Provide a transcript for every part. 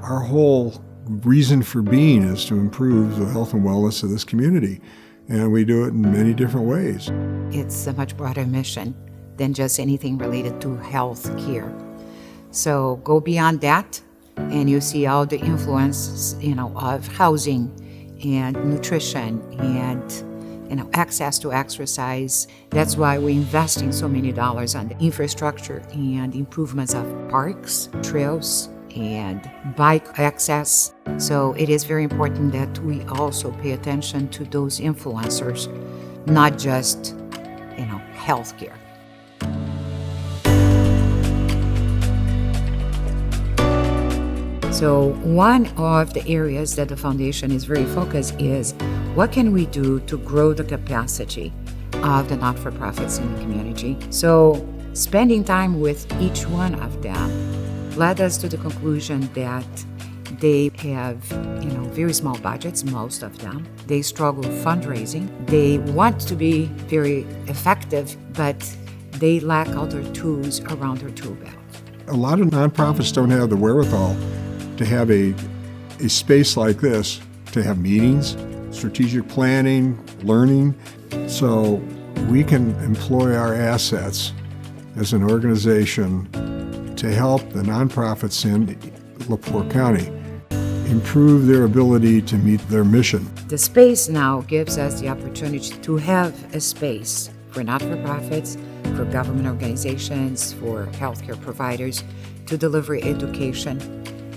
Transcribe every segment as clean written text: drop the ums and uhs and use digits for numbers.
Our whole reason for being is to improve the health and wellness of this community, and we do it in many different ways. It's a much broader mission than just anything related to health care. So go beyond that, and you see all the influence, of housing and nutrition and access to exercise. That's why we're investing so many dollars on the infrastructure and improvements of parks, trails, and bike access. So it is very important that we also pay attention to those influencers, not just, healthcare. So one of the areas that the foundation is very focused is what can we do to grow the capacity of the not-for-profits in the community. So spending time with each one of them led us to the conclusion that they have, very small budgets, most of them. They struggle fundraising. They want to be very effective, but they lack other tools around their tool belt. A lot of nonprofits don't have the wherewithal to have a space like this, to have meetings, strategic planning, learning. So we can employ our assets as an organization to help the nonprofits in LaPorte County improve their ability to meet their mission. The space now gives us the opportunity to have a space for not-for-profits, for government organizations, for healthcare providers to deliver education,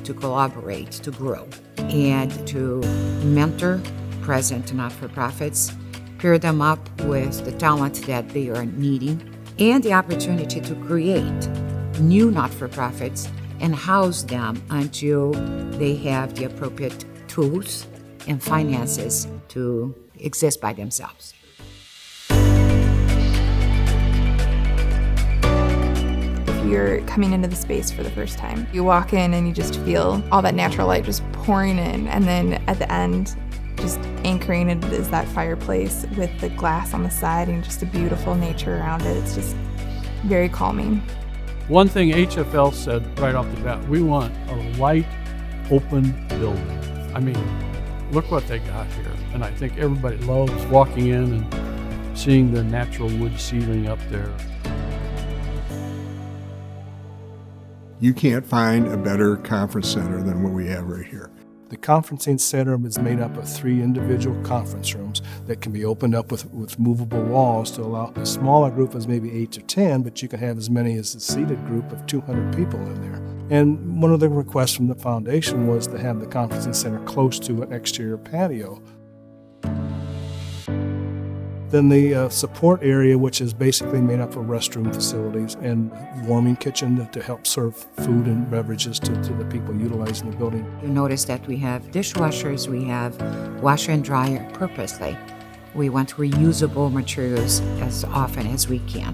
to collaborate, to grow, and to mentor present not-for-profits, pair them up with the talent that they are needing, and the opportunity to create new not-for-profits and house them until they have the appropriate tools and finances to exist by themselves. You're coming into the space for the first time. You walk in and you just feel all that natural light just pouring in, and then at the end, just anchoring it is that fireplace with the glass on the side and just a beautiful nature around it. It's just very calming. One thing HFL said right off the bat, we want a light, open building. I mean, look what they got here. And I think everybody loves walking in and seeing the natural wood ceiling up there. You can't find a better conference center than what we have right here. The conferencing center is made up of 3 individual conference rooms that can be opened up with movable walls to allow a smaller group as maybe 8 to 10, but you can have as many as a seated group of 200 people in there. And one of the requests from the foundation was to have the conferencing center close to an exterior patio. Then the support area, which is basically made up of restroom facilities and warming kitchen to help serve food and beverages to the people utilizing the building. You notice that we have dishwashers, we have washer and dryer purposely. We want reusable materials as often as we can.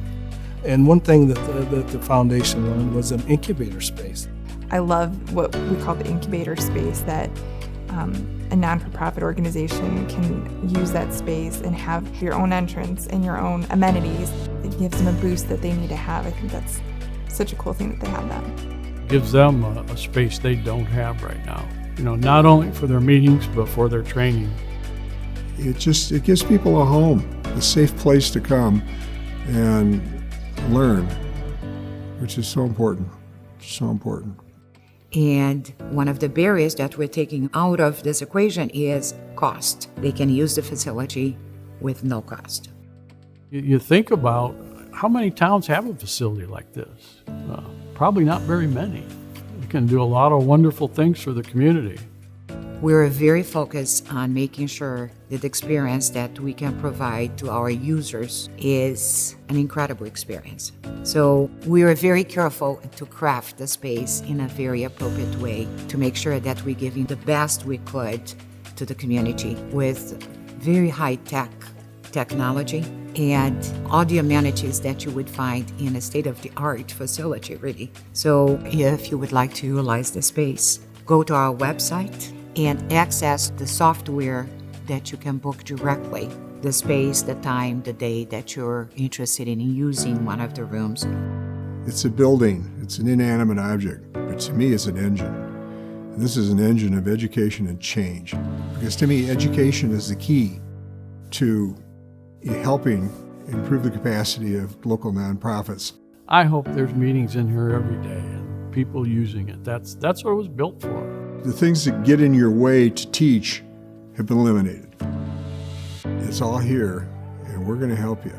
And one thing that the foundation wanted was an incubator space. I love what we call the incubator space, that a non-for-profit organization can use that space and have your own entrance and your own amenities. It gives them a boost that they need to have. I think that's such a cool thing that they have that. It gives them a space they don't have right now. Not only for their meetings, but for their training. It gives people a home, a safe place to come and learn, which is so important, so important. And one of the barriers that we're taking out of this equation is cost. They can use the facility with no cost. You think about how many towns have a facility like this? Probably not very many. It can do a lot of wonderful things for the community. We're very focused on making sure that the experience that we can provide to our users is an incredible experience. So we are very careful to craft the space in a very appropriate way to make sure that we're giving the best we could to the community with very high-tech technology and all the amenities that you would find in a state-of-the-art facility, really. So if you would like to utilize the space, go to our website and access the software that you can book directly, the space, the time, the day that you're interested in using one of the rooms. It's a building, it's an inanimate object, but to me it's an engine. This is an engine of education and change. Because to me, education is the key to helping improve the capacity of local nonprofits. I hope there's meetings in here every day and people using it. That's what it was built for. The things that get in your way to teach have been eliminated. It's all here, and we're going to help you.